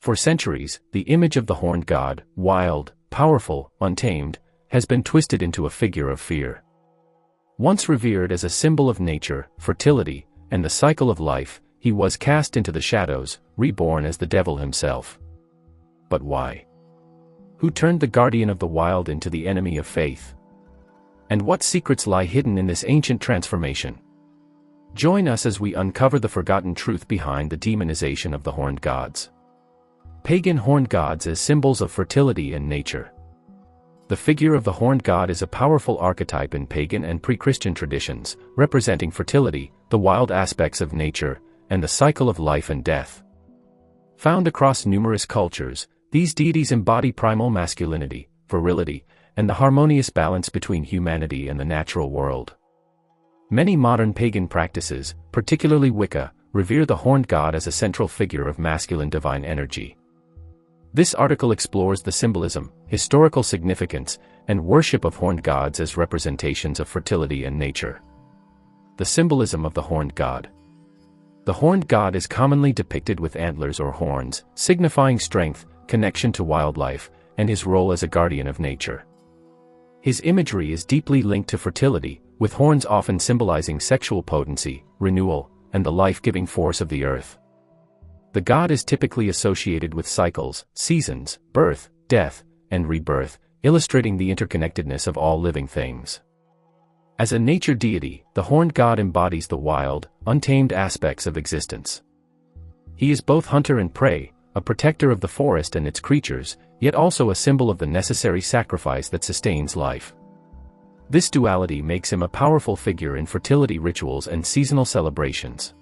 For centuries, the image of the horned god, wild, powerful, untamed, has been twisted into a figure of fear. Once revered as a symbol of nature, fertility, and the cycle of life, he was cast into the shadows, reborn as the devil himself. But why? Who turned the guardian of the wild into the enemy of faith? And what secrets lie hidden in this ancient transformation? Join us as we uncover the forgotten truth behind the demonization of the horned gods. Pagan horned gods as symbols of fertility and nature. The figure of the horned god is a powerful archetype in pagan and pre-Christian traditions, representing fertility, the wild aspects of nature, and the cycle of life and death. Found across numerous cultures, these deities embody primal masculinity, virility, and the harmonious balance between humanity and the natural world. Many modern pagan practices, particularly Wicca, revere the horned god as a central figure of masculine divine energy. This article explores the symbolism, historical significance, and worship of horned gods as representations of fertility and nature. The symbolism of the horned god. The horned god is commonly depicted with antlers or horns, signifying strength, connection to wildlife, and his role as a guardian of nature. His imagery is deeply linked to fertility, with horns often symbolizing sexual potency, renewal, and the life-giving force of the earth. The god is typically associated with cycles, seasons, birth, death, and rebirth, illustrating the interconnectedness of all living things. As a nature deity, the horned god embodies the wild, untamed aspects of existence. He is both hunter and prey, a protector of the forest and its creatures, yet also a symbol of the necessary sacrifice that sustains life. This duality makes him a powerful figure in fertility rituals and seasonal celebrations.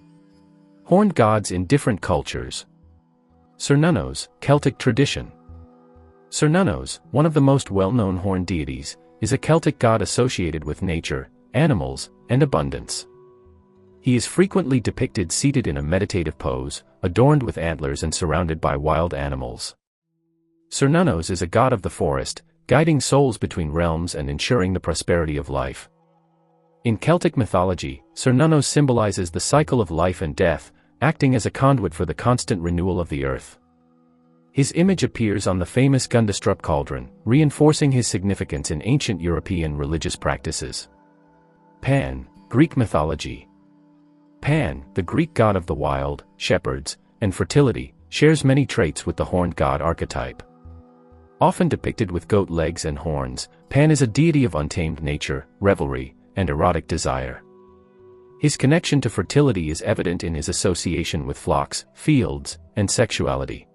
Horned gods in different cultures. Cernunnos, Celtic tradition. Cernunnos, one of the most well-known horned deities, is a Celtic god associated with nature, animals, and abundance. He is frequently depicted seated in a meditative pose, adorned with antlers and surrounded by wild animals. Cernunnos is a god of the forest, guiding souls between realms and ensuring the prosperity of life. In Celtic mythology, Cernunnos symbolizes the cycle of life and death, acting as a conduit for the constant renewal of the earth. His image appears on the famous Gundestrup cauldron, reinforcing his significance in ancient European religious practices. Pan, Greek mythology. Pan, the Greek god of the wild, shepherds, and fertility, shares many traits with the horned god archetype. Often depicted with goat legs and horns, Pan is a deity of untamed nature, revelry, and erotic desire. His connection to fertility is evident in his association with flocks, fields, and sexuality.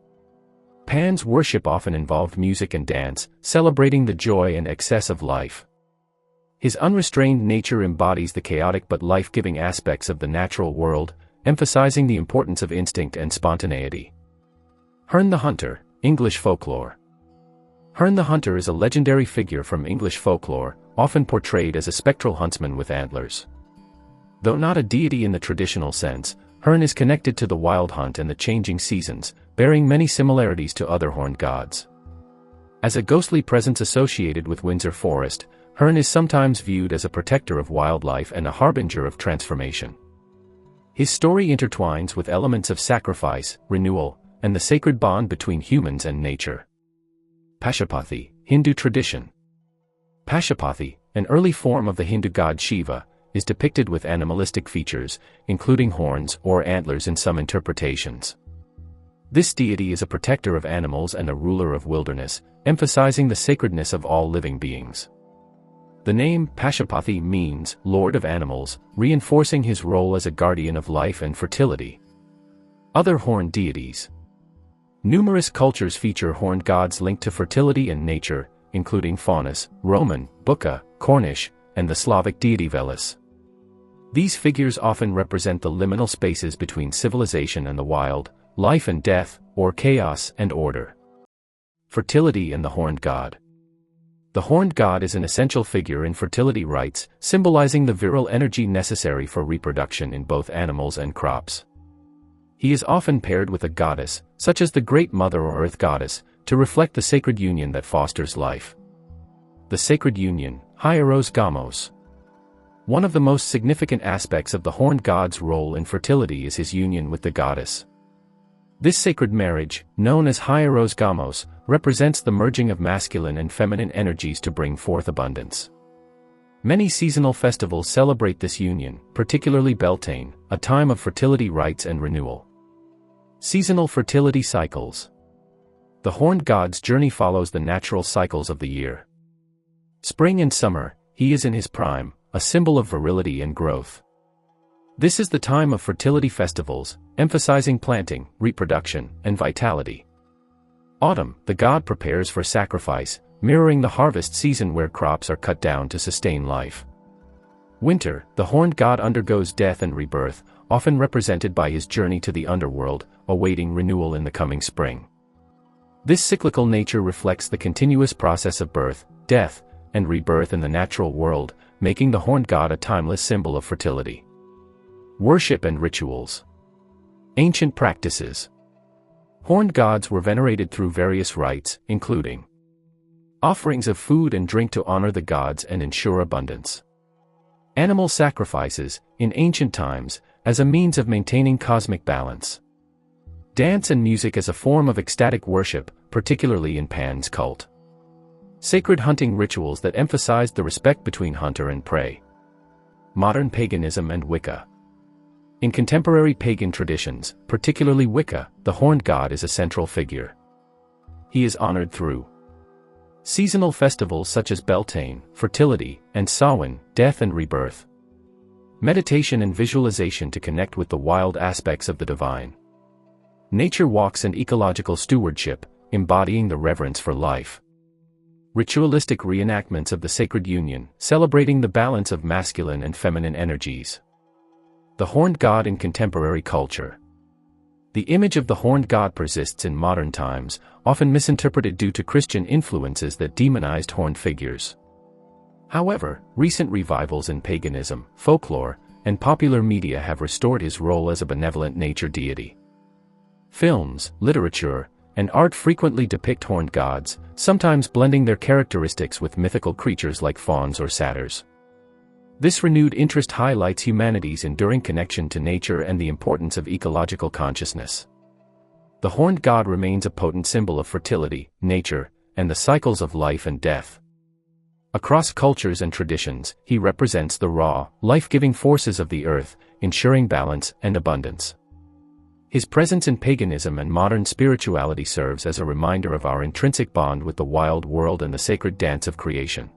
Pan's worship often involved music and dance, celebrating the joy and excess of life. His unrestrained nature embodies the chaotic but life-giving aspects of the natural world, emphasizing the importance of instinct and spontaneity. Herne the Hunter, English folklore. Herne the Hunter is a legendary figure from English folklore, often portrayed as a spectral huntsman with antlers. Though not a deity in the traditional sense, Herne is connected to the wild hunt and the changing seasons, bearing many similarities to other horned gods. As a ghostly presence associated with Windsor Forest, Herne is sometimes viewed as a protector of wildlife and a harbinger of transformation. His story intertwines with elements of sacrifice, renewal, and the sacred bond between humans and nature. Pashupati, Hindu tradition. Pashupati, an early form of the Hindu god Shiva, is depicted with animalistic features, including horns or antlers in some interpretations. This deity is a protector of animals and a ruler of wilderness, emphasizing the sacredness of all living beings. The name Pashupati means Lord of Animals, reinforcing his role as a guardian of life and fertility. Other horned deities. Numerous cultures feature horned gods linked to fertility and nature, including Faunus, Roman, Bucca, Cornish, and the Slavic deity Veles. These figures often represent the liminal spaces between civilization and the wild, life and death, or chaos and order. Fertility and the horned god. The horned god is an essential figure in fertility rites, symbolizing the virile energy necessary for reproduction in both animals and crops. He is often paired with a goddess, such as the Great Mother or Earth Goddess, to reflect the sacred union that fosters life. The sacred union, Hieros Gamos. One of the most significant aspects of the horned god's role in fertility is his union with the goddess. This sacred marriage, known as hieros gamos, represents the merging of masculine and feminine energies to bring forth abundance. Many seasonal festivals celebrate this union, particularly Beltane, a time of fertility rites and renewal. Seasonal fertility cycles. The horned god's journey follows the natural cycles of the year. Spring and summer, he is in his prime, a symbol of virility and growth. This is the time of fertility festivals, emphasizing planting, reproduction, and vitality. Autumn, the god prepares for sacrifice, mirroring the harvest season where crops are cut down to sustain life. Winter, the horned god undergoes death and rebirth, often represented by his journey to the underworld, awaiting renewal in the coming spring. This cyclical nature reflects the continuous process of birth, death, and rebirth in the natural world, making the horned god a timeless symbol of fertility. Worship and rituals. Ancient practices. Horned gods were venerated through various rites, including offerings of food and drink to honor the gods and ensure abundance. Animal sacrifices, in ancient times, as a means of maintaining cosmic balance. Dance and music as a form of ecstatic worship, particularly in Pan's cult. Sacred hunting rituals that emphasized the respect between hunter and prey. Modern paganism and Wicca. In contemporary pagan traditions, particularly Wicca, the horned god is a central figure. He is honored through seasonal festivals such as Beltane, fertility, and Samhain, death and rebirth. Meditation and visualization to connect with the wild aspects of the divine. Nature walks and ecological stewardship, embodying the reverence for life. Ritualistic reenactments of the sacred union, celebrating the balance of masculine and feminine energies. The horned god in contemporary culture. The image of the horned god persists in modern times, often misinterpreted due to Christian influences that demonized horned figures. However, recent revivals in paganism, folklore, and popular media have restored his role as a benevolent nature deity. Films, literature, and art frequently depict horned gods, sometimes blending their characteristics with mythical creatures like fauns or satyrs. This renewed interest highlights humanity's enduring connection to nature and the importance of ecological consciousness. The horned god remains a potent symbol of fertility, nature, and the cycles of life and death. Across cultures and traditions, he represents the raw, life-giving forces of the earth, ensuring balance and abundance. His presence in paganism and modern spirituality serves as a reminder of our intrinsic bond with the wild world and the sacred dance of creation.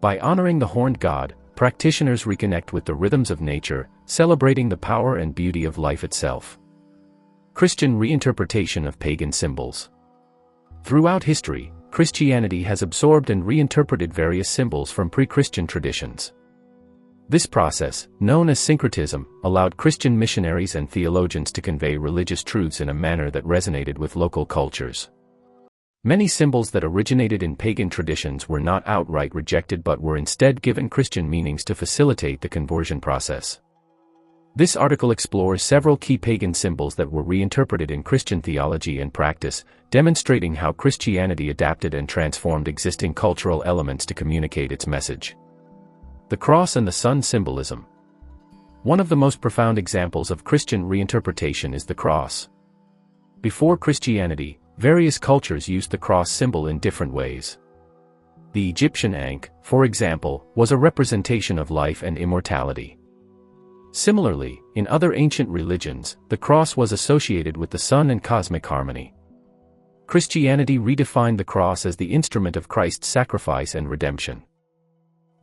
By honoring the horned god, practitioners reconnect with the rhythms of nature, celebrating the power and beauty of life itself. Christian reinterpretation of pagan symbols. Throughout history, Christianity has absorbed and reinterpreted various symbols from pre-Christian traditions. This process, known as syncretism, allowed Christian missionaries and theologians to convey religious truths in a manner that resonated with local cultures. Many symbols that originated in pagan traditions were not outright rejected but were instead given Christian meanings to facilitate the conversion process. This article explores several key pagan symbols that were reinterpreted in Christian theology and practice, demonstrating how Christianity adapted and transformed existing cultural elements to communicate its message. The cross and the sun symbolism. One of the most profound examples of Christian reinterpretation is the cross. Before Christianity, various cultures used the cross symbol in different ways. The Egyptian ankh, for example, was a representation of life and immortality. Similarly, in other ancient religions, the cross was associated with the sun and cosmic harmony. Christianity redefined the cross as the instrument of Christ's sacrifice and redemption.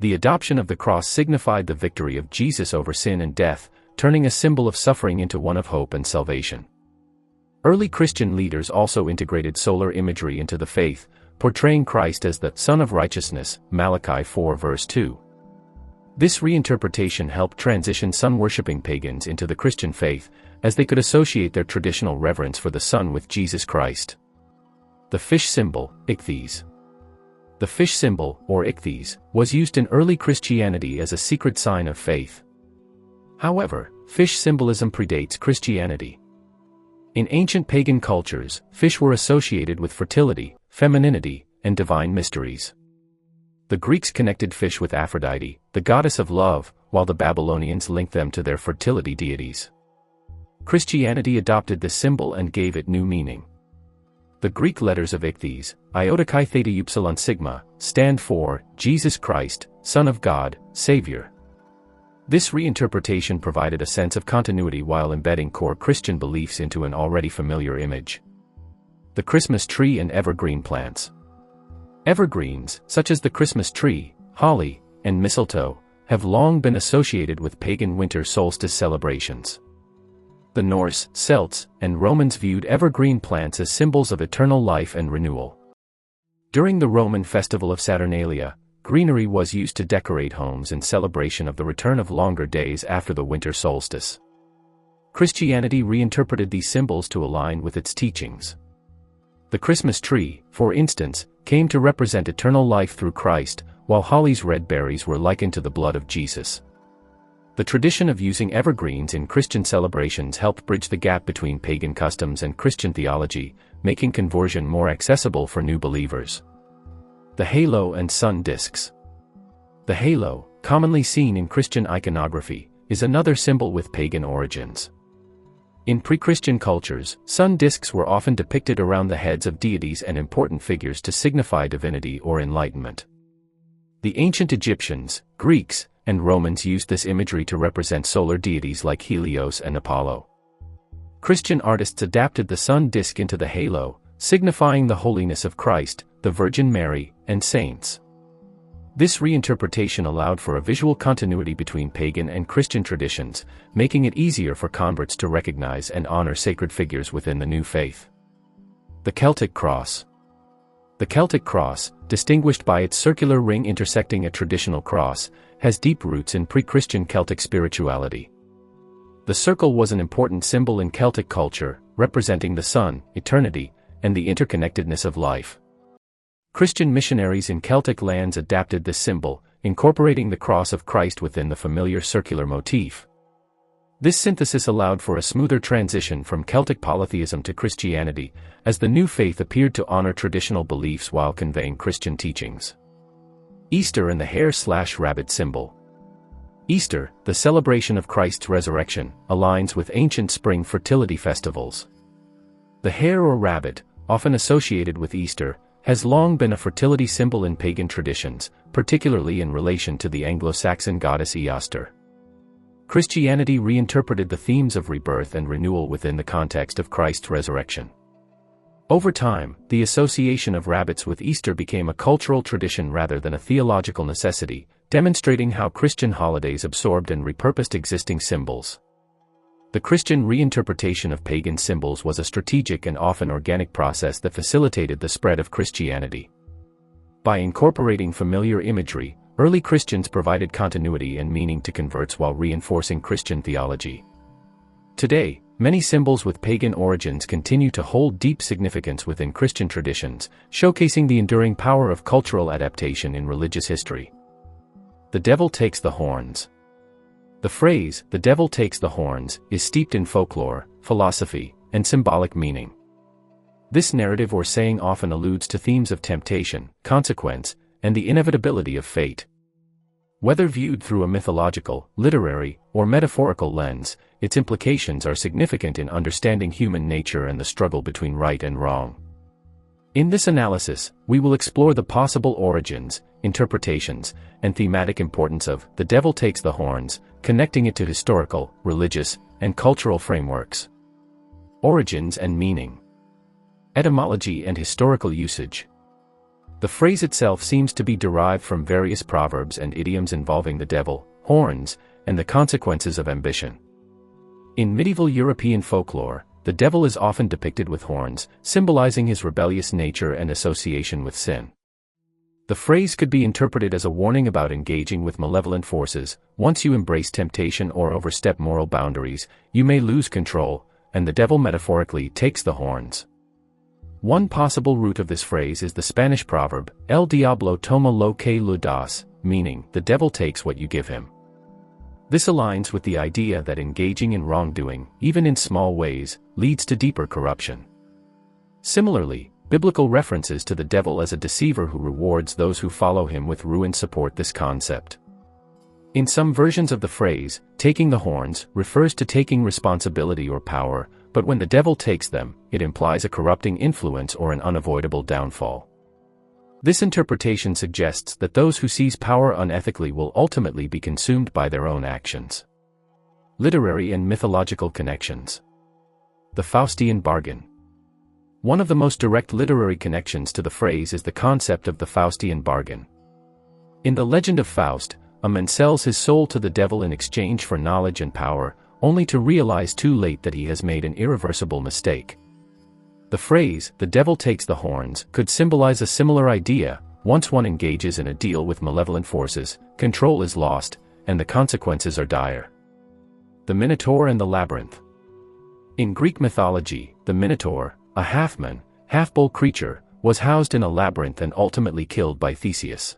The adoption of the cross signified the victory of Jesus over sin and death, turning a symbol of suffering into one of hope and salvation. Early Christian leaders also integrated solar imagery into the faith, portraying Christ as the Son of Righteousness, Malachi 4 verse 2. This reinterpretation helped transition sun-worshipping pagans into the Christian faith, as they could associate their traditional reverence for the sun with Jesus Christ. The fish symbol, ichthys. The fish symbol, or ichthys, was used in early Christianity as a secret sign of faith. However, fish symbolism predates Christianity. In ancient pagan cultures, fish were associated with fertility, femininity, and divine mysteries. The Greeks connected fish with Aphrodite, the goddess of love, while the Babylonians linked them to their fertility deities. Christianity adopted this symbol and gave it new meaning. The Greek letters of ichthys, iota chi theta upsilon sigma, stand for Jesus Christ, Son of God, Savior. This reinterpretation provided a sense of continuity while embedding core Christian beliefs into an already familiar image. The Christmas tree and evergreen plants. Evergreens, such as the Christmas tree, holly, and mistletoe, have long been associated with pagan winter solstice celebrations. The Norse, Celts, and Romans viewed evergreen plants as symbols of eternal life and renewal. During the Roman festival of Saturnalia, greenery was used to decorate homes in celebration of the return of longer days after the winter solstice. Christianity reinterpreted these symbols to align with its teachings. The Christmas tree, for instance, came to represent eternal life through Christ, while holly's red berries were likened to the blood of Jesus. The tradition of using evergreens in Christian celebrations helped bridge the gap between pagan customs and Christian theology, making conversion more accessible for new believers. The halo and sun discs. The halo, commonly seen in Christian iconography, is another symbol with pagan origins. In pre-Christian cultures, sun discs were often depicted around the heads of deities and important figures to signify divinity or enlightenment. The ancient Egyptians, Greeks, and Romans used this imagery to represent solar deities like Helios and Apollo. Christian artists adapted the sun disk into the halo, signifying the holiness of Christ, the Virgin Mary, and saints. This reinterpretation allowed for a visual continuity between pagan and Christian traditions, making it easier for converts to recognize and honor sacred figures within the new faith. The Celtic cross. The Celtic cross, distinguished by its circular ring intersecting a traditional cross, has deep roots in pre-Christian Celtic spirituality. The circle was an important symbol in Celtic culture, representing the sun, eternity, and the interconnectedness of life. Christian missionaries in Celtic lands adapted this symbol, incorporating the cross of Christ within the familiar circular motif. This synthesis allowed for a smoother transition from Celtic polytheism to Christianity, as the new faith appeared to honor traditional beliefs while conveying Christian teachings. Easter and the hare/rabbit symbol. Easter, the celebration of Christ's resurrection, aligns with ancient spring fertility festivals. The hare or rabbit, often associated with Easter, has long been a fertility symbol in pagan traditions, particularly in relation to the Anglo-Saxon goddess Easter. Christianity reinterpreted the themes of rebirth and renewal within the context of Christ's resurrection. Over time, the association of rabbits with Easter became a cultural tradition rather than a theological necessity, demonstrating how Christian holidays absorbed and repurposed existing symbols. The Christian reinterpretation of pagan symbols was a strategic and often organic process that facilitated the spread of Christianity. By incorporating familiar imagery, early Christians provided continuity and meaning to converts while reinforcing Christian theology. Today, many symbols with pagan origins continue to hold deep significance within Christian traditions, showcasing the enduring power of cultural adaptation in religious history. The devil takes the horns. The phrase, "the devil takes the horns," is steeped in folklore, philosophy, and symbolic meaning. This narrative or saying often alludes to themes of temptation, consequence, and the inevitability of fate. Whether viewed through a mythological, literary, or metaphorical lens, its implications are significant in understanding human nature and the struggle between right and wrong. In this analysis, we will explore the possible origins, interpretations, and thematic importance of "the devil takes the horns," connecting it to historical, religious, and cultural frameworks. Origins and meaning. Etymology and historical usage. The phrase itself seems to be derived from various proverbs and idioms involving the devil, horns, and the consequences of ambition. In medieval European folklore, the devil is often depicted with horns, symbolizing his rebellious nature and association with sin. The phrase could be interpreted as a warning about engaging with malevolent forces. Once you embrace temptation or overstep moral boundaries, you may lose control, and the devil metaphorically takes the horns. One possible root of this phrase is the Spanish proverb, "El diablo toma lo que le das," meaning, "the devil takes what you give him." This aligns with the idea that engaging in wrongdoing, even in small ways, leads to deeper corruption. Similarly, biblical references to the devil as a deceiver who rewards those who follow him with ruin support this concept. In some versions of the phrase, taking the horns refers to taking responsibility or power, but when the devil takes them, it implies a corrupting influence or an unavoidable downfall. This interpretation suggests that those who seize power unethically will ultimately be consumed by their own actions. Literary and mythological connections. The Faustian bargain. One of the most direct literary connections to the phrase is the concept of the Faustian bargain. In the legend of Faust, a man sells his soul to the devil in exchange for knowledge and power, only to realize too late that he has made an irreversible mistake. The phrase, "the devil takes the horns," could symbolize a similar idea. Once one engages in a deal with malevolent forces, control is lost, and the consequences are dire. The Minotaur and the Labyrinth. In Greek mythology, the Minotaur, a half-man, half-bull creature, was housed in a labyrinth and ultimately killed by Theseus.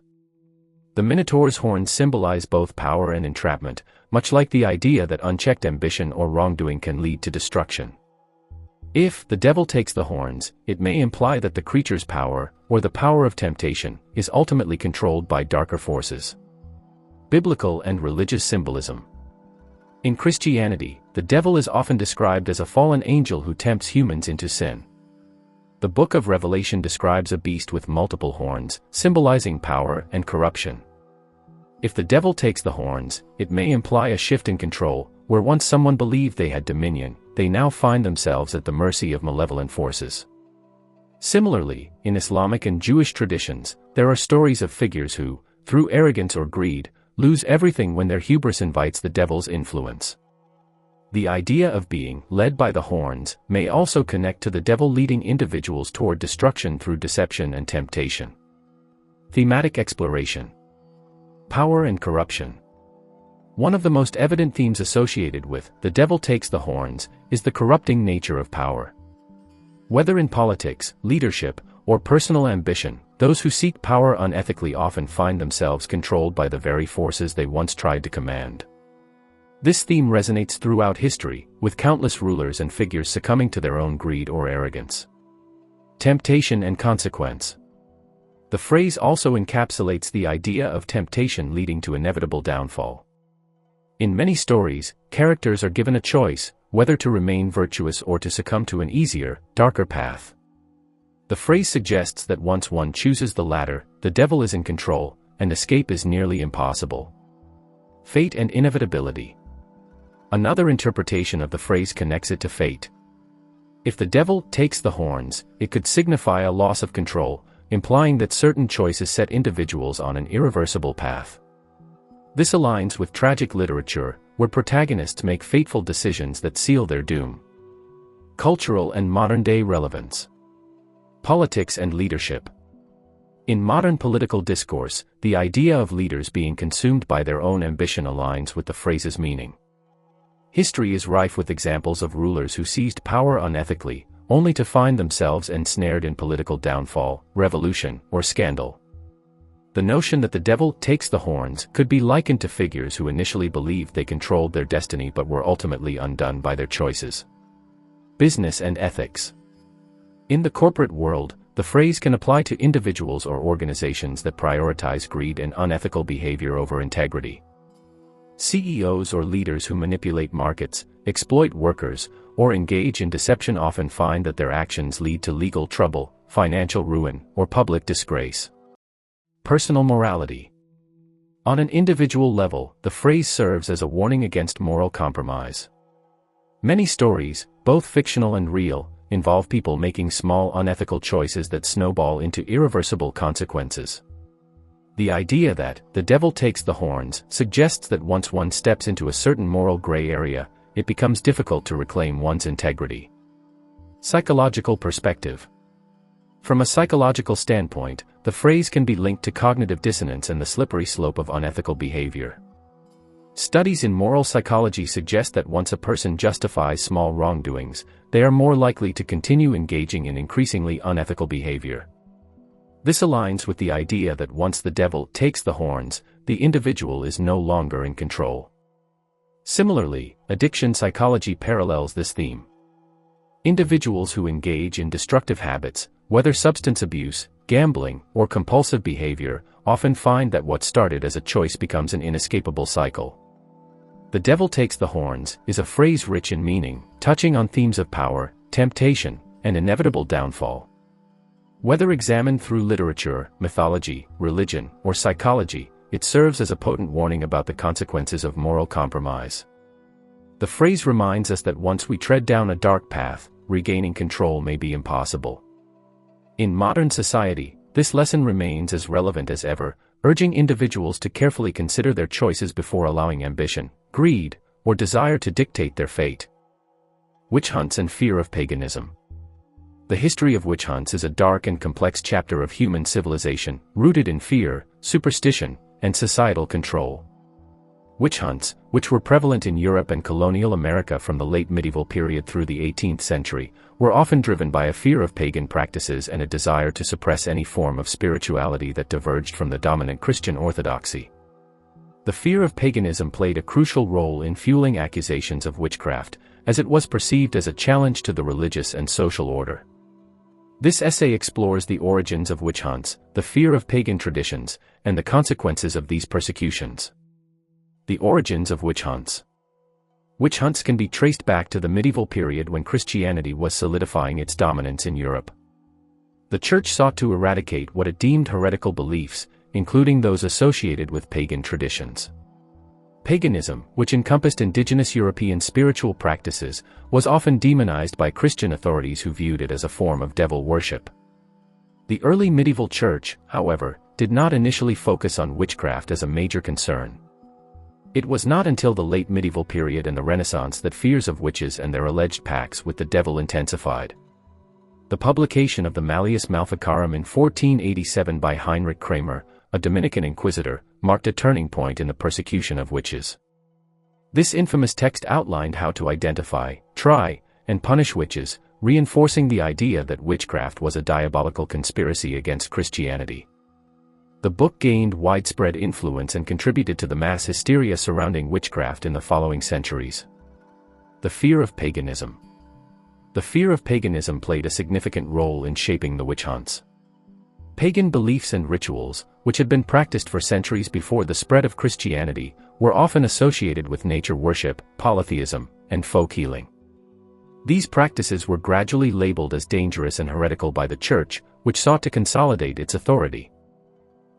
The Minotaur's horns symbolize both power and entrapment, much like the idea that unchecked ambition or wrongdoing can lead to destruction. If the devil takes the horns, it may imply that the creature's power, or the power of temptation, is ultimately controlled by darker forces. Biblical and religious symbolism. In Christianity, the devil is often described as a fallen angel who tempts humans into sin. The Book of Revelation describes a beast with multiple horns, symbolizing power and corruption. If the devil takes the horns, it may imply a shift in control, where once someone believed they had dominion, they now find themselves at the mercy of malevolent forces. Similarly, in Islamic and Jewish traditions, there are stories of figures who, through arrogance or greed, lose everything when their hubris invites the devil's influence. The idea of being led by the horns may also connect to the devil leading individuals toward destruction through deception and temptation. Thematic exploration. Power and corruption. One of the most evident themes associated with "the devil takes the horns" is the corrupting nature of power. Whether in politics, leadership, or personal ambition, those who seek power unethically often find themselves controlled by the very forces they once tried to command. This theme resonates throughout history, with countless rulers and figures succumbing to their own greed or arrogance. Temptation and consequence. The phrase also encapsulates the idea of temptation leading to inevitable downfall. In many stories, characters are given a choice, whether to remain virtuous or to succumb to an easier, darker path. The phrase suggests that once one chooses the latter, the devil is in control, and escape is nearly impossible. Fate and inevitability. Another interpretation of the phrase connects it to fate. If the devil takes the horns, it could signify a loss of control, implying that certain choices set individuals on an irreversible path. This aligns with tragic literature, where protagonists make fateful decisions that seal their doom. Cultural and modern-day relevance. Politics and leadership. In modern political discourse, the idea of leaders being consumed by their own ambition aligns with the phrase's meaning. History is rife with examples of rulers who seized power unethically, only to find themselves ensnared in political downfall, revolution, or scandal. The notion that the devil takes the horns could be likened to figures who initially believed they controlled their destiny but were ultimately undone by their choices. Business and ethics. In the corporate world, the phrase can apply to individuals or organizations that prioritize greed and unethical behavior over integrity. CEOs or leaders who manipulate markets, exploit workers, or engage in deception often find that their actions lead to legal trouble, financial ruin, or public disgrace. Personal morality. On an individual level, the phrase serves as a warning against moral compromise. Many stories, both fictional and real, involve people making small unethical choices that snowball into irreversible consequences. The idea that "the devil takes the horns" suggests that once one steps into a certain moral gray area, it becomes difficult to reclaim one's integrity. Psychological perspective. From a psychological standpoint, the phrase can be linked to cognitive dissonance and the slippery slope of unethical behavior. Studies in moral psychology suggest that once a person justifies small wrongdoings, they are more likely to continue engaging in increasingly unethical behavior. This aligns with the idea that once the devil takes the horns, the individual is no longer in control. Similarly, addiction psychology parallels this theme. Individuals who engage in destructive habits, whether substance abuse, gambling, or compulsive behavior, often find that what started as a choice becomes an inescapable cycle. "The devil takes the horns" is a phrase rich in meaning, touching on themes of power, temptation, and inevitable downfall. Whether examined through literature, mythology, religion, or psychology, it serves as a potent warning about the consequences of moral compromise. The phrase reminds us that once we tread down a dark path, regaining control may be impossible. In modern society, this lesson remains as relevant as ever, urging individuals to carefully consider their choices before allowing ambition, greed, or desire to dictate their fate. Witch hunts and fear of paganism. The history of witch hunts is a dark and complex chapter of human civilization, rooted in fear, superstition, and societal control. Witch hunts, which were prevalent in Europe and colonial America from the late medieval period through the 18th century, were often driven by a fear of pagan practices and a desire to suppress any form of spirituality that diverged from the dominant Christian orthodoxy. The fear of paganism played a crucial role in fueling accusations of witchcraft, as it was perceived as a challenge to the religious and social order. This essay explores the origins of witch hunts, the fear of pagan traditions, and the consequences of these persecutions. The origins of witch hunts. Witch hunts can be traced back to the medieval period when Christianity was solidifying its dominance in Europe. The Church sought to eradicate what it deemed heretical beliefs, including those associated with pagan traditions. Paganism, which encompassed indigenous European spiritual practices, was often demonized by Christian authorities who viewed it as a form of devil worship. The early medieval Church, however, did not initially focus on witchcraft as a major concern. It was not until the late medieval period and the Renaissance that fears of witches and their alleged pacts with the devil intensified. The publication of the Malleus Maleficarum in 1487 by Heinrich Kramer, a Dominican inquisitor, marked a turning point in the persecution of witches. This infamous text outlined how to identify, try, and punish witches, reinforcing the idea that witchcraft was a diabolical conspiracy against Christianity. The book gained widespread influence and contributed to the mass hysteria surrounding witchcraft in the following centuries. The fear of paganism. The fear of paganism played a significant role in shaping the witch hunts. Pagan beliefs and rituals, which had been practiced for centuries before the spread of Christianity, were often associated with nature worship, polytheism, and folk healing. These practices were gradually labeled as dangerous and heretical by the Church, which sought to consolidate its authority.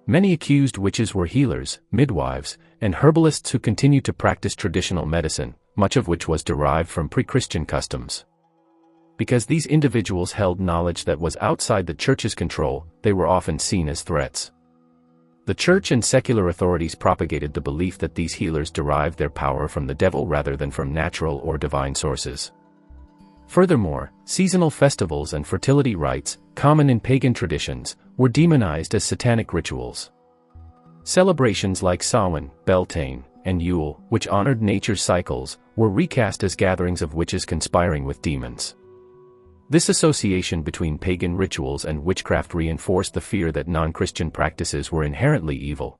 Many accused witches were healers, midwives, and herbalists who continued to practice traditional medicine, much of which was derived from pre-Christian customs. Because these individuals held knowledge that was outside the Church's control, they were often seen as threats. The Church and secular authorities propagated the belief that these healers derived their power from the devil rather than from natural or divine sources. Furthermore, seasonal festivals and fertility rites, common in pagan traditions, were demonized as satanic rituals. Celebrations like Samhain, Beltane, and Yule, which honored nature's cycles, were recast as gatherings of witches conspiring with demons. This association between pagan rituals and witchcraft reinforced the fear that non-Christian practices were inherently evil.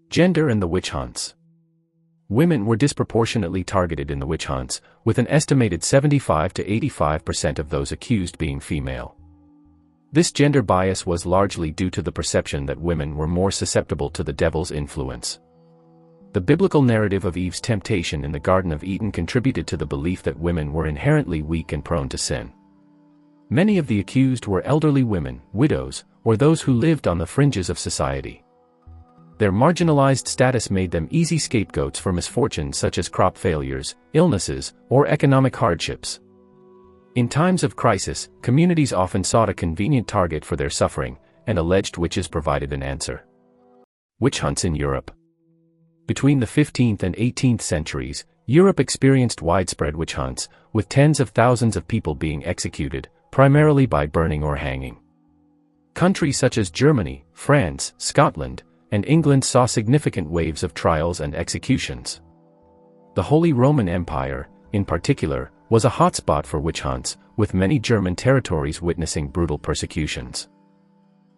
Gender and the witch hunts. Women were disproportionately targeted in the witch hunts, with an estimated 75 to 85% of those accused being female. This gender bias was largely due to the perception that women were more susceptible to the devil's influence. The biblical narrative of Eve's temptation in the Garden of Eden contributed to the belief that women were inherently weak and prone to sin. Many of the accused were elderly women, widows, or those who lived on the fringes of society. Their marginalized status made them easy scapegoats for misfortunes such as crop failures, illnesses, or economic hardships. In times of crisis, communities often sought a convenient target for their suffering, and alleged witches provided an answer. Witch hunts in Europe. Between the 15th and 18th centuries, Europe experienced widespread witch hunts, with tens of thousands of people being executed, primarily by burning or hanging. Countries such as Germany, France, Scotland, and England saw significant waves of trials and executions. The Holy Roman Empire, in particular, was a hotspot for witch hunts, with many German territories witnessing brutal persecutions.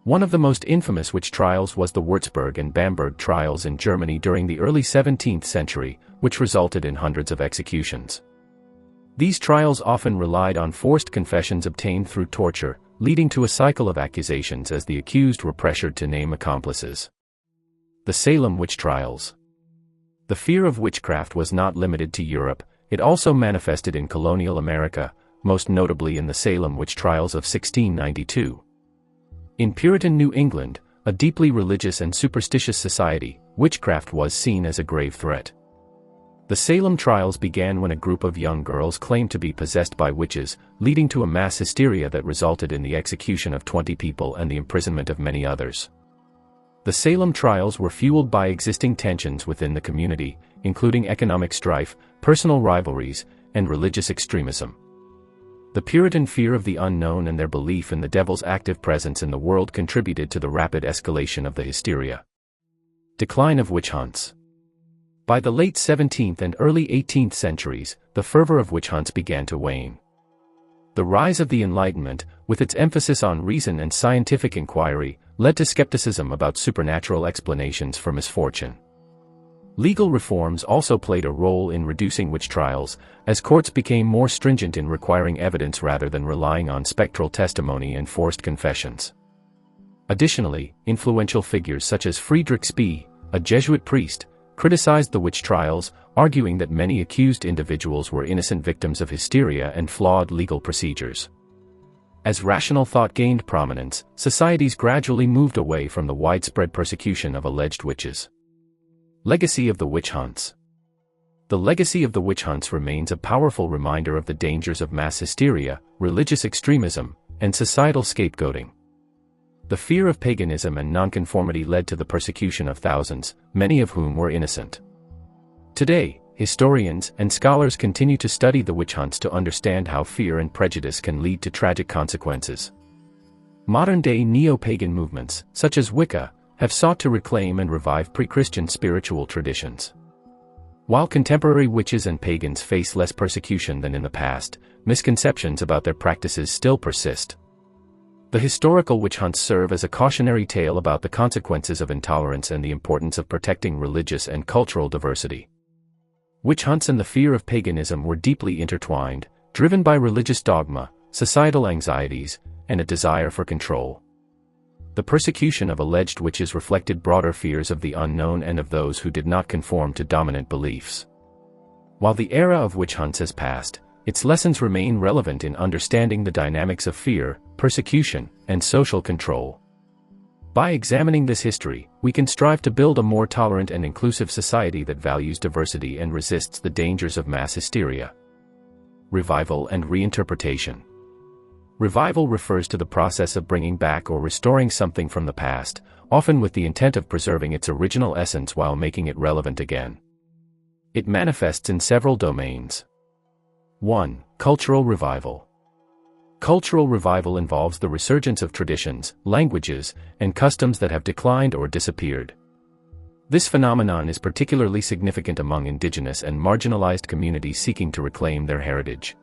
One of the most infamous witch trials was the Würzburg and Bamberg trials in Germany during the early 17th century, which resulted in hundreds of executions. These trials often relied on forced confessions obtained through torture, leading to a cycle of accusations as the accused were pressured to name accomplices. The Salem witch trials. The fear of witchcraft was not limited to Europe, it also manifested in colonial America, most notably in the Salem witch trials of 1692. In Puritan New England, a deeply religious and superstitious society, witchcraft was seen as a grave threat. The Salem trials began when a group of young girls claimed to be possessed by witches, leading to a mass hysteria that resulted in the execution of 20 people and the imprisonment of many others. The Salem trials were fueled by existing tensions within the community, including economic strife, personal rivalries, and religious extremism. The Puritan fear of the unknown and their belief in the devil's active presence in the world contributed to the rapid escalation of the hysteria. Decline of witch hunts. By the late 17th and early 18th centuries, the fervor of witch hunts began to wane. The rise of the Enlightenment, with its emphasis on reason and scientific inquiry, led to skepticism about supernatural explanations for misfortune. Legal reforms also played a role in reducing witch trials, as courts became more stringent in requiring evidence rather than relying on spectral testimony and forced confessions. Additionally, influential figures such as Friedrich Spee, a Jesuit priest, criticized the witch trials, arguing that many accused individuals were innocent victims of hysteria and flawed legal procedures. As rational thought gained prominence, societies gradually moved away from the widespread persecution of alleged witches. Legacy of the witch hunts. The legacy of the witch hunts remains a powerful reminder of the dangers of mass hysteria, religious extremism, and societal scapegoating. The fear of paganism and nonconformity led to the persecution of thousands, many of whom were innocent. Today, historians and scholars continue to study the witch hunts to understand how fear and prejudice can lead to tragic consequences. Modern-day neo-pagan movements, such as Wicca, have sought to reclaim and revive pre-Christian spiritual traditions. While contemporary witches and pagans face less persecution than in the past, misconceptions about their practices still persist. The historical witch hunts serve as a cautionary tale about the consequences of intolerance and the importance of protecting religious and cultural diversity. Witch hunts and the fear of paganism were deeply intertwined, driven by religious dogma, societal anxieties, and a desire for control. The persecution of alleged witches reflected broader fears of the unknown and of those who did not conform to dominant beliefs. While the era of witch hunts has passed, its lessons remain relevant in understanding the dynamics of fear, persecution, and social control. By examining this history, we can strive to build a more tolerant and inclusive society that values diversity and resists the dangers of mass hysteria. Revival and reinterpretation. Revival refers to the process of bringing back or restoring something from the past, often with the intent of preserving its original essence while making it relevant again. It manifests in several domains. 1. Cultural revival. Cultural revival involves the resurgence of traditions, languages, and customs that have declined or disappeared. This phenomenon is particularly significant among indigenous and marginalized communities seeking to reclaim their heritage.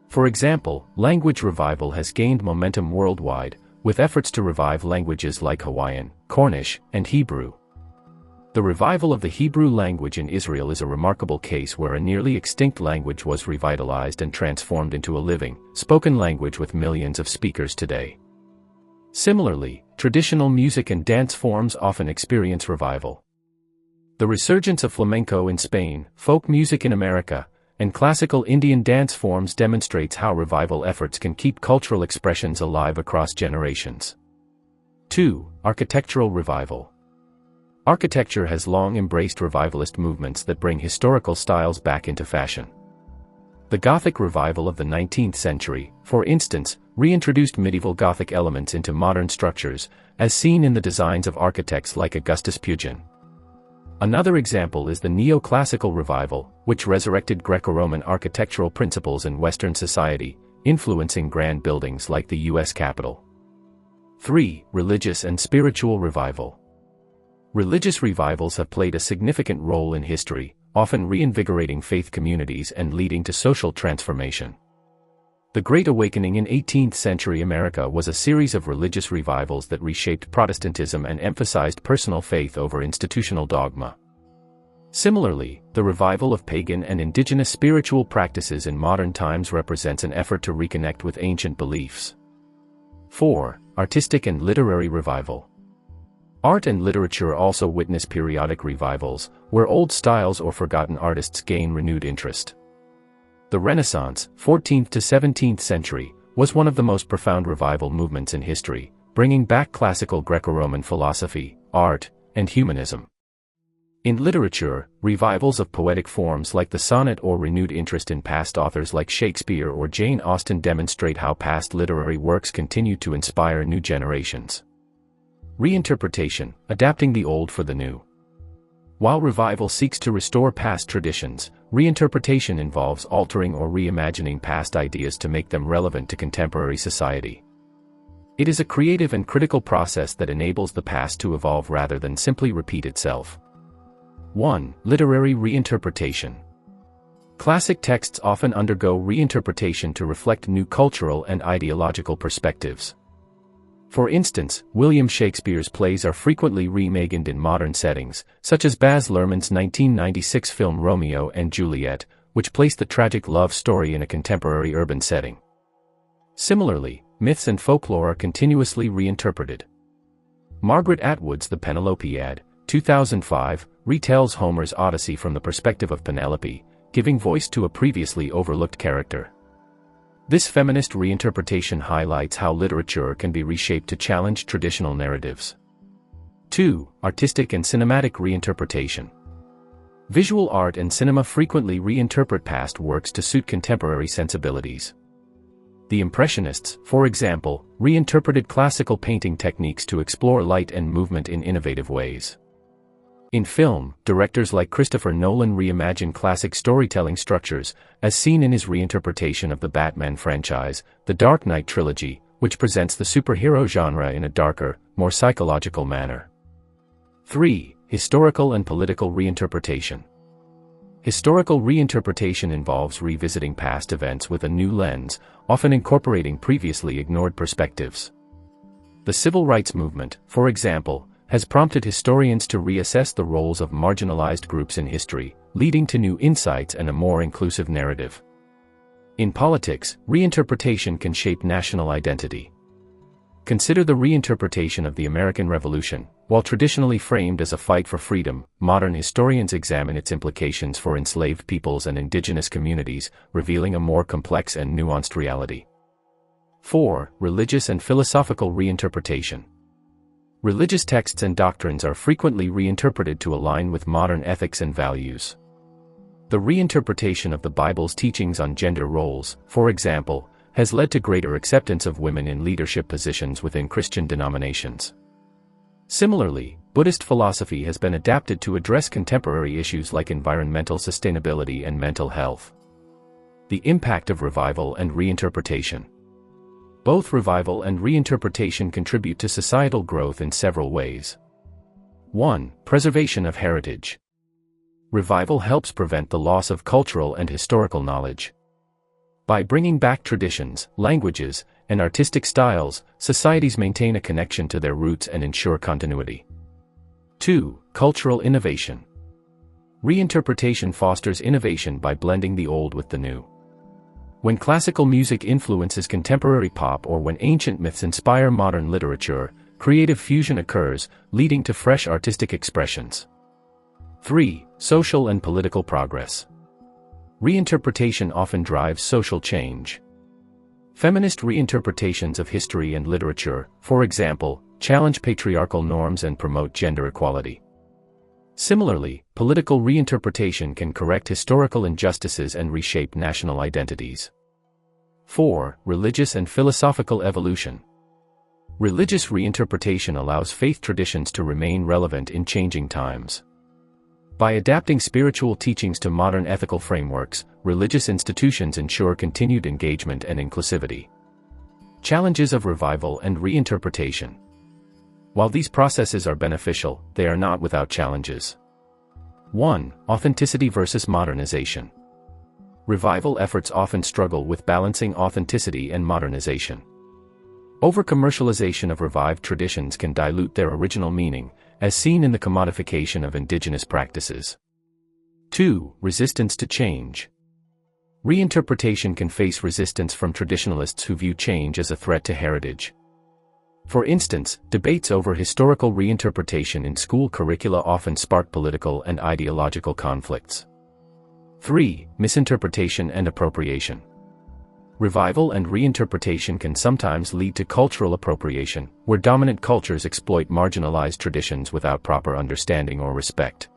For example, language revival has gained momentum worldwide, with efforts to revive languages like Hawaiian, Cornish, and Hebrew. The revival of the Hebrew language in Israel is a remarkable case where a nearly extinct language was revitalized and transformed into a living, spoken language with millions of speakers today. Similarly, traditional music and dance forms often experience revival. The resurgence of flamenco in Spain, folk music in America, and classical Indian dance forms demonstrates how revival efforts can keep cultural expressions alive across generations. 2. Architectural revival. Architecture has long embraced revivalist movements that bring historical styles back into fashion. The Gothic revival of the 19th century, for instance, reintroduced medieval Gothic elements into modern structures, as seen in the designs of architects like Augustus Pugin. Another example is the Neoclassical revival, which resurrected Greco-Roman architectural principles in Western society, influencing grand buildings like the U.S. Capitol. 3. Religious and spiritual revival. Religious revivals have played a significant role in history, often reinvigorating faith communities and leading to social transformation. The Great Awakening in 18th-century America was a series of religious revivals that reshaped Protestantism and emphasized personal faith over institutional dogma. Similarly, the revival of pagan and indigenous spiritual practices in modern times represents an effort to reconnect with ancient beliefs. 4. Artistic and literary revival. Art and literature also witness periodic revivals, where old styles or forgotten artists gain renewed interest. The Renaissance, 14th to 17th century, was one of the most profound revival movements in history, bringing back classical Greco-Roman philosophy, art, and humanism. In literature, revivals of poetic forms like the sonnet or renewed interest in past authors like Shakespeare or Jane Austen demonstrate how past literary works continue to inspire new generations. Reinterpretation, adapting the old for the new. While revival seeks to restore past traditions, reinterpretation involves altering or reimagining past ideas to make them relevant to contemporary society. It is a creative and critical process that enables the past to evolve rather than simply repeat itself. 1. Literary reinterpretation. Classic texts often undergo reinterpretation to reflect new cultural and ideological perspectives. For instance, William Shakespeare's plays are frequently reimagined in modern settings, such as Baz Luhrmann's 1996 film Romeo and Juliet, which placed the tragic love story in a contemporary urban setting. Similarly, myths and folklore are continuously reinterpreted. Margaret Atwood's The Penelopiad, 2005, retells Homer's Odyssey from the perspective of Penelope, giving voice to a previously overlooked character. This feminist reinterpretation highlights how literature can be reshaped to challenge traditional narratives. 2. Artistic and cinematic reinterpretation. Visual art and cinema frequently reinterpret past works to suit contemporary sensibilities. The Impressionists, for example, reinterpreted classical painting techniques to explore light and movement in innovative ways. In film, directors like Christopher Nolan reimagine classic storytelling structures, as seen in his reinterpretation of the Batman franchise, The Dark Knight trilogy, which presents the superhero genre in a darker, more psychological manner. 3. Historical and political reinterpretation. Historical reinterpretation involves revisiting past events with a new lens, often incorporating previously ignored perspectives. The civil rights movement, for example, has prompted historians to reassess the roles of marginalized groups in history, leading to new insights and a more inclusive narrative. In politics, reinterpretation can shape national identity. Consider the reinterpretation of the American Revolution. While traditionally framed as a fight for freedom, modern historians examine its implications for enslaved peoples and indigenous communities, revealing a more complex and nuanced reality. 4. Religious and philosophical reinterpretation. Religious texts and doctrines are frequently reinterpreted to align with modern ethics and values. The reinterpretation of the Bible's teachings on gender roles, for example, has led to greater acceptance of women in leadership positions within Christian denominations. Similarly, Buddhist philosophy has been adapted to address contemporary issues like environmental sustainability and mental health. The impact of revival and reinterpretation. Both revival and reinterpretation contribute to societal growth in several ways. 1. Preservation of heritage. Revival helps prevent the loss of cultural and historical knowledge. By bringing back traditions, languages, and artistic styles, societies maintain a connection to their roots and ensure continuity. 2. Cultural innovation. Reinterpretation fosters innovation by blending the old with the new. When classical music influences contemporary pop or when ancient myths inspire modern literature, creative fusion occurs, leading to fresh artistic expressions. 3. Social and political progress. Reinterpretation often drives social change. Feminist reinterpretations of history and literature, for example, challenge patriarchal norms and promote gender equality. Similarly, political reinterpretation can correct historical injustices and reshape national identities. 4. Religious and philosophical evolution. Religious reinterpretation allows faith traditions to remain relevant in changing times. By adapting spiritual teachings to modern ethical frameworks, religious institutions ensure continued engagement and inclusivity. Challenges of revival and reinterpretation. While these processes are beneficial, they are not without challenges. 1. Authenticity versus modernization. Revival efforts often struggle with balancing authenticity and modernization. Over-commercialization of revived traditions can dilute their original meaning, as seen in the commodification of indigenous practices. 2. Resistance to change. Reinterpretation can face resistance from traditionalists who view change as a threat to heritage. For instance, debates over historical reinterpretation in school curricula often spark political and ideological conflicts. 3. Misinterpretation and appropriation. Revival and reinterpretation can sometimes lead to cultural appropriation, where dominant cultures exploit marginalized traditions without proper understanding or respect.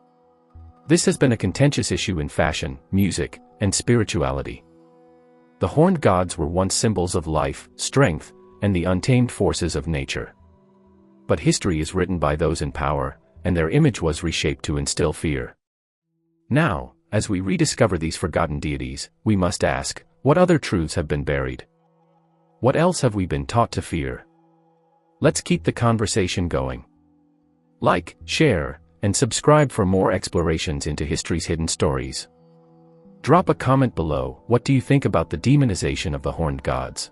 This has been a contentious issue in fashion, music, and spirituality. The horned gods were once symbols of life, strength, and the untamed forces of nature. But history is written by those in power, and their image was reshaped to instill fear. Now, as we rediscover these forgotten deities, we must ask, what other truths have been buried? What else have we been taught to fear? Let's keep the conversation going. Like, share, and subscribe for more explorations into history's hidden stories. Drop a comment below. What do you think about the demonization of the horned gods?